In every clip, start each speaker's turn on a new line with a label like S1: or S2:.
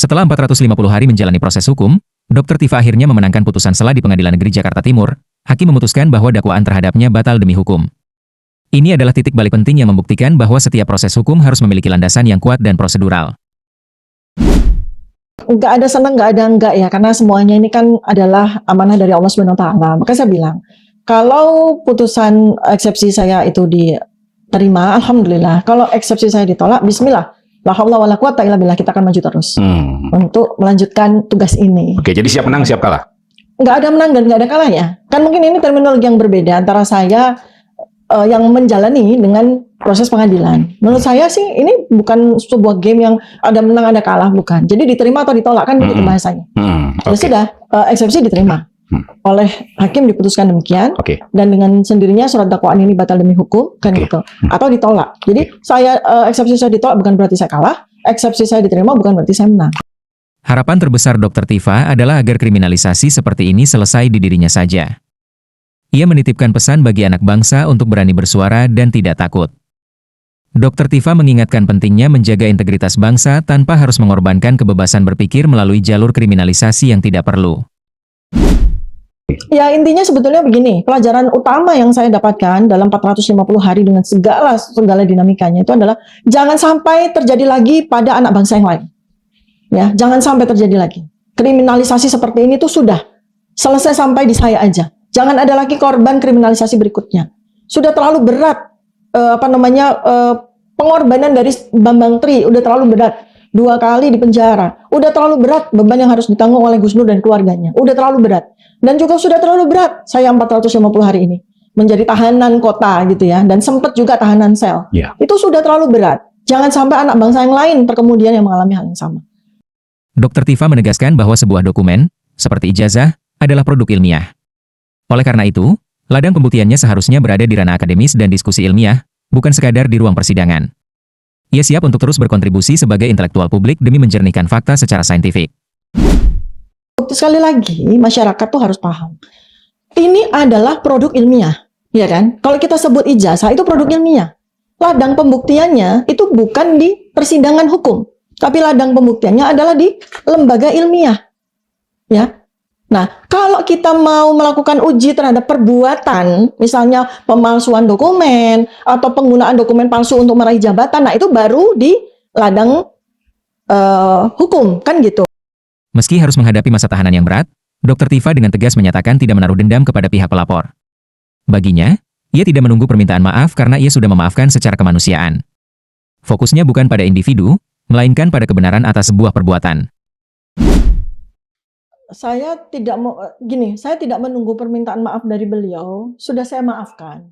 S1: Setelah 450 hari menjalani proses hukum, Dr. Tifa akhirnya memenangkan putusan sela di Pengadilan Negeri Jakarta Timur. Hakim memutuskan bahwa dakwaan terhadapnya batal demi hukum. Ini adalah titik balik penting yang membuktikan bahwa setiap proses hukum harus memiliki landasan yang kuat dan prosedural.
S2: Nggak ada senang, nggak ada enggak ya, karena semuanya ini kan adalah amanah dari Allah Subhanahu Wa Taala. Maka saya bilang, kalau putusan eksepsi saya itu diterima, alhamdulillah. Kalau eksepsi saya ditolak, bismillah. La haula wala quwata illa billah, kita akan maju terus untuk melanjutkan tugas ini.
S3: Oke, jadi siap menang, siap kalah?
S2: Nggak ada menang dan nggak ada kalahnya. Kan mungkin ini terminologi yang berbeda antara saya yang menjalani dengan proses pengadilan. Menurut saya sih ini bukan sebuah game yang ada menang ada kalah, bukan. Jadi diterima atau ditolak kan begitu bahasanya. Ya sudah, eksepsi diterima. Oleh hakim diputuskan demikian, dan dengan sendirinya surat dakwaan ini batal demi hukum kan gitu, atau ditolak. Jadi saya eksepsi saya ditolak bukan berarti saya kalah, eksepsi saya diterima bukan berarti saya menang.
S1: Harapan terbesar Dr. Tifa adalah agar kriminalisasi seperti ini selesai di dirinya saja. Ia menitipkan pesan bagi anak bangsa untuk berani bersuara dan tidak takut. Dr. Tifa mengingatkan pentingnya menjaga integritas bangsa tanpa harus mengorbankan kebebasan berpikir melalui jalur kriminalisasi yang tidak perlu.
S2: Ya intinya sebetulnya begini, pelajaran utama yang saya dapatkan dalam 450 hari dengan segala dinamikanya itu adalah jangan sampai terjadi lagi pada anak bangsa yang lain. Ya, jangan sampai terjadi lagi. Kriminalisasi seperti ini tuh sudah selesai sampai di saya aja. Jangan ada lagi korban kriminalisasi berikutnya. Sudah terlalu berat pengorbanan dari Bambang Tri, udah terlalu berat. 2 kali di penjara, udah terlalu berat beban yang harus ditanggung oleh Gus Nur dan keluarganya, udah terlalu berat. Dan juga sudah terlalu berat saya 450 hari ini menjadi tahanan kota gitu ya, dan sempat juga tahanan sel. Itu sudah terlalu berat. Jangan sampai anak bangsa yang lain kemudian yang mengalami hal yang sama.
S1: Dr. Tifa menegaskan bahwa sebuah dokumen, seperti ijazah, adalah produk ilmiah. Oleh karena itu, ladang pembuktiannya seharusnya berada di ranah akademis dan diskusi ilmiah, bukan sekadar di ruang persidangan. Ia siap untuk terus berkontribusi sebagai intelektual publik demi menjernihkan fakta secara saintifik.
S2: Sekali lagi, masyarakat tuh harus paham. Ini adalah produk ilmiah, ya kan? Kalau kita sebut ijazah, itu produk ilmiah. Ladang pembuktiannya itu bukan di persidangan hukum, tapi ladang pembuktiannya adalah di lembaga ilmiah. Ya. Nah, kalau kita mau melakukan uji terhadap perbuatan, misalnya pemalsuan dokumen atau penggunaan dokumen palsu untuk meraih jabatan, nah itu baru di ladang hukum, kan gitu.
S1: Meski harus menghadapi masa tahanan yang berat, Dr. Tifa dengan tegas menyatakan tidak menaruh dendam kepada pihak pelapor. Baginya, ia tidak menunggu permintaan maaf karena ia sudah memaafkan secara kemanusiaan. Fokusnya bukan pada individu, melainkan pada kebenaran atas sebuah perbuatan.
S2: Saya tidak menunggu permintaan maaf dari beliau, sudah saya maafkan.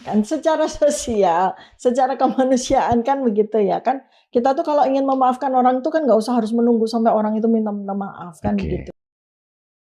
S2: Kan secara sosial, secara kemanusiaan kan begitu ya kan. Kita tuh kalau ingin memaafkan orang tuh kan nggak usah harus menunggu sampai orang itu minta maaf kan begitu.